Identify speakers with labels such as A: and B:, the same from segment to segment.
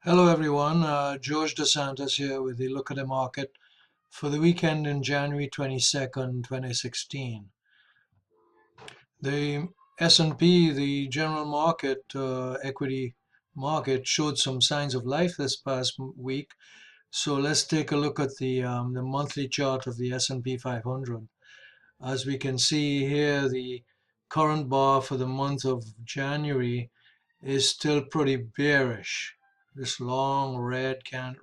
A: Hello everyone, George DeSantis here with the Look at the Market for the weekend in January 22nd, 2016. The S&P, the general market, equity market, showed some signs of life this past week. So let's take a look at the monthly chart of the S&P 500. As we can see here, the current bar for the month of January is still pretty bearish. This long red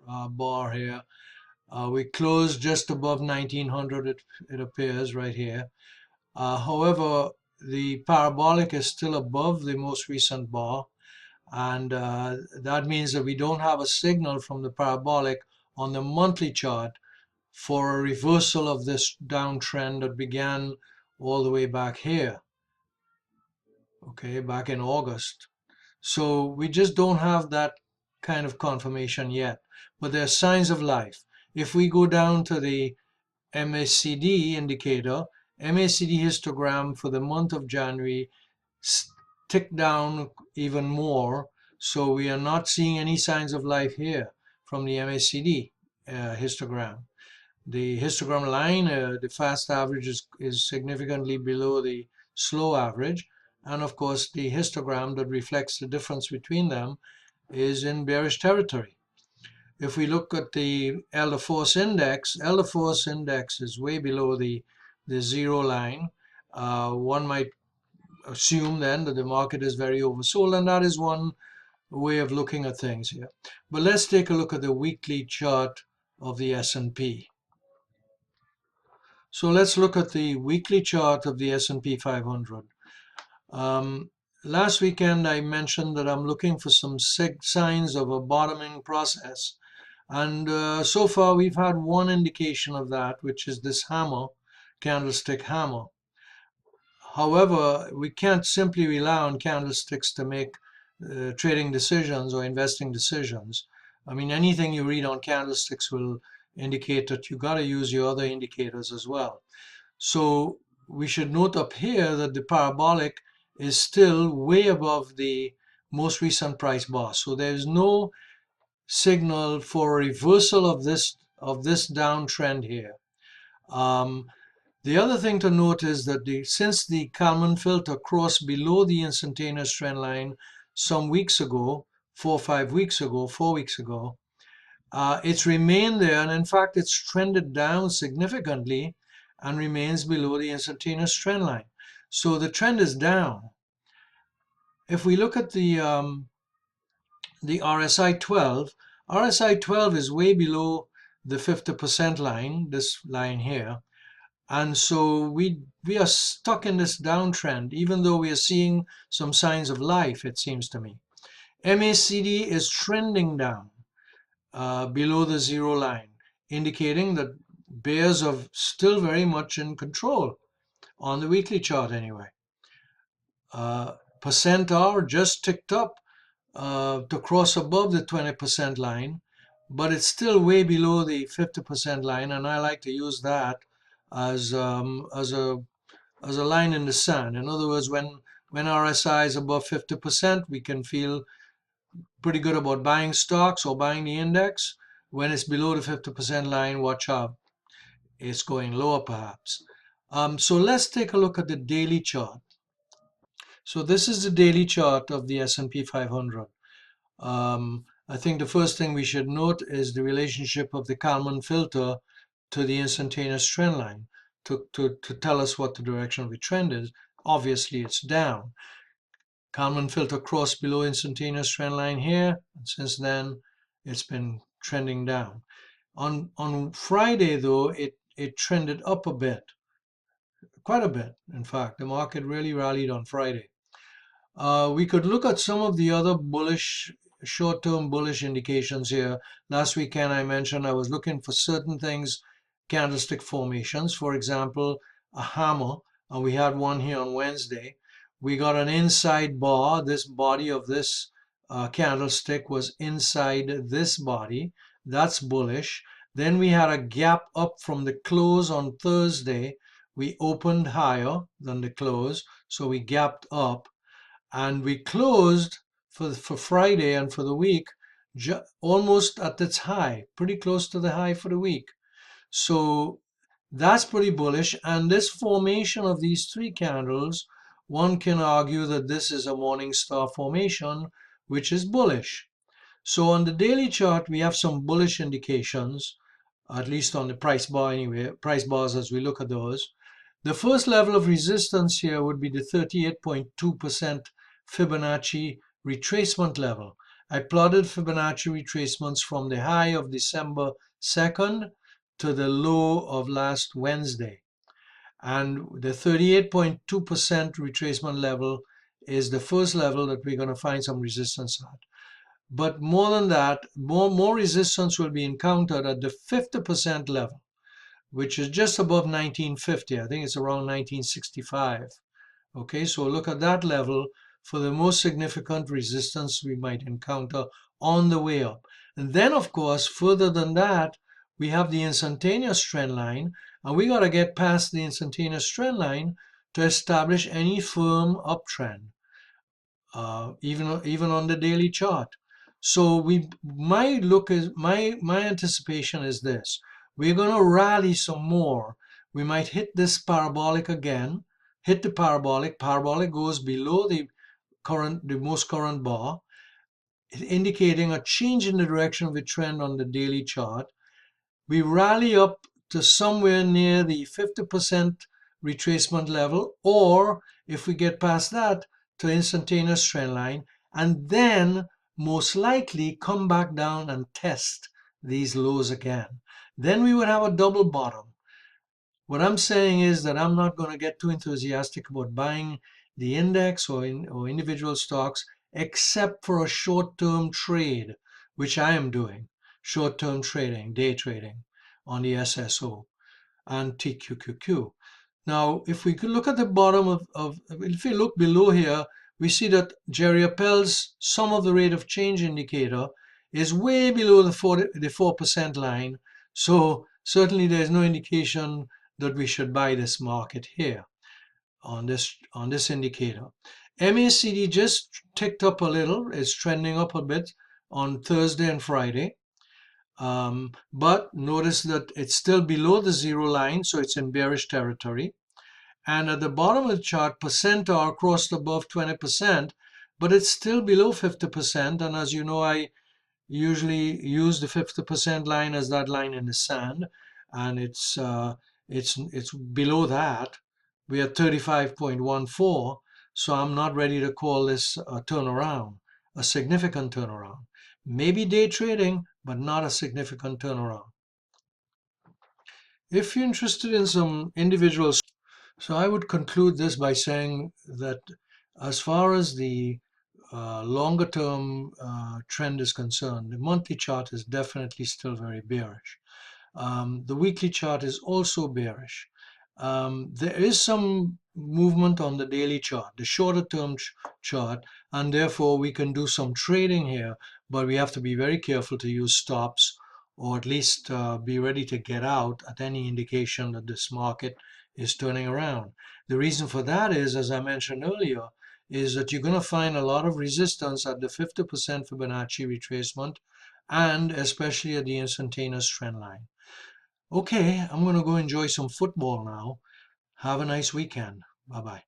A: bar here. We closed just above 1900, it appears right here. However, the parabolic is still above the most recent bar, and that means that we don't have a signal from the parabolic on the monthly chart for a reversal of this downtrend that began all the way back here, okay, back in August. So we just don't have that kind of confirmation yet, but there are signs of life. If we go down to the MACD indicator, MACD histogram for the month of January ticked down even more, so we are not seeing any signs of life here from the MACD histogram. The histogram line, the fast average is significantly below the slow average. And of course, the histogram that reflects the difference between them is in bearish territory. If we look at the Elder Force Index, Elder Force Index is way below the zero line. One might assume then that the market is very oversold, and that is one way of looking at things here. But let's take a look at the weekly chart of the S&P. So let's look at the weekly chart of the S&P 500. Last weekend I mentioned that I'm looking for some signs of a bottoming process, and so far we've had one indication of that, which is this hammer, candlestick hammer. However, we can't simply rely on candlesticks to make trading decisions or investing decisions. I mean, anything you read on candlesticks will indicate that you got to use your other indicators as well. So we should note up here that the parabolic is still way above the most recent price bar. So there's no signal for a reversal of this downtrend here. The other thing to note is that since the Kalman filter crossed below the instantaneous trend line some weeks ago, 4 weeks ago, it's remained there, and in fact it's trended down significantly and remains below the instantaneous trend line. So the trend is down. If we look at the RSI 12, RSI 12 is way below the 50% line, this line here. And so we are stuck in this downtrend, even though we are seeing some signs of life, it seems to me. MACD is trending down below the zero line, indicating that bears are still very much in control on the weekly chart anyway. Percent R just ticked up to cross above the 20% line, but it's still way below the 50% line, and I like to use that as a line in the sand. In other words, when RSI is above 50%, we can feel pretty good about buying stocks or buying the index. When it's below the 50% line, watch out. It's going lower perhaps. So let's take a look at the daily chart. So this is the daily chart of the S&P 500. I think the first thing we should note is the relationship of the Kalman filter to the instantaneous trend line to tell us what the direction of the trend is. Obviously, it's down. Kalman filter crossed below instantaneous trend line here, and since then it's been trending down. On Friday, though, it trended up a bit, quite a bit. In fact, the market really rallied on Friday. We could look at some of the other bullish, short-term bullish indications here. Last weekend I mentioned I was looking for certain things, candlestick formations, for example, a hammer, and we had one here on Wednesday. We got an inside bar. This body of this candlestick was inside this body. That's bullish. Then we had a gap up from the close on Thursday. We opened higher than the close, so we gapped up. And we closed for Friday and for the week almost at its high, pretty close to the high for the week. So that's pretty bullish. And this formation of these three candles, one can argue that this is a morning star formation, which is bullish. So on the daily chart, we have some bullish indications, at least on the price bar anyway, price bars as we look at those. The first level of resistance here would be the 38.2% Fibonacci retracement level. I plotted Fibonacci retracements from the high of December 2nd to the low of last Wednesday. And the 38.2% retracement level is the first level that we're going to find some resistance at. But more than that, more resistance will be encountered at the 50% level, which is just above 1950. I think it's around 1965. Okay, so look at that level for the most significant resistance we might encounter on the way up. And then, of course, further than that, we have the instantaneous trend line, and we got to get past the instantaneous trend line to establish any firm uptrend, even on the daily chart. So my anticipation is this: we're going to rally some more. We might hit this parabolic again, hit the parabolic. Parabolic goes below the most current bar, indicating a change in the direction of the trend on the daily chart. We rally up to somewhere near the 50% retracement level, or if we get past that, to instantaneous trend line, and then most likely come back down and test these lows again. Then we would have a double bottom. What I'm saying is that I'm not going to get too enthusiastic about buying the index or individual stocks, except for a short-term trade, which I am doing. Short-term trading, day trading on the SSO and TQQQ. Now, if we could look at the bottom if we look below here, we see that Jerry Appel's sum of the rate of change indicator is way below the 4% line. So certainly there's no indication that we should buy this market here on this indicator. MACD just ticked up a little. It's trending up a bit on Thursday and Friday. But notice that it's still below the zero line, so it's in bearish territory. And at the bottom of the chart, percent R crossed above 20%, but it's still below 50%. And as you know, I usually use the 50% line as that line in the sand, and it's below that. We are 35.14, so I'm not ready to call this a turnaround, a significant turnaround. Maybe day trading, but not a significant turnaround. If you're interested in some individuals, so I would conclude this by saying that as far as the longer term trend is concerned, the monthly chart is definitely still very bearish. The weekly chart is also bearish. There is some movement on the daily chart, the shorter term chart, and therefore we can do some trading here, but we have to be very careful to use stops, or at least be ready to get out at any indication that this market is turning around. The reason for that is, as I mentioned earlier, is that you're going to find a lot of resistance at the 50% Fibonacci retracement, and especially at the instantaneous trend line. Okay, I'm going to go enjoy some football now. Have a nice weekend. Bye-bye.